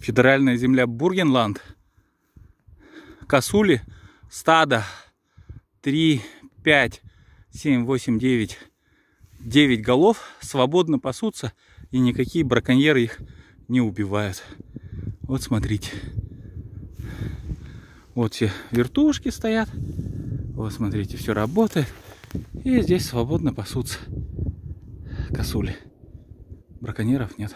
Федеральная земля Бургенланд. Косули, стадо 3, 5, 7, 8, 9, 9 голов свободно пасутся, и никакие браконьеры их не убивают. Вот смотрите. Вот все вертушки стоят. Вот смотрите, все работает. И здесь свободно пасутся косули. Браконьеров нет.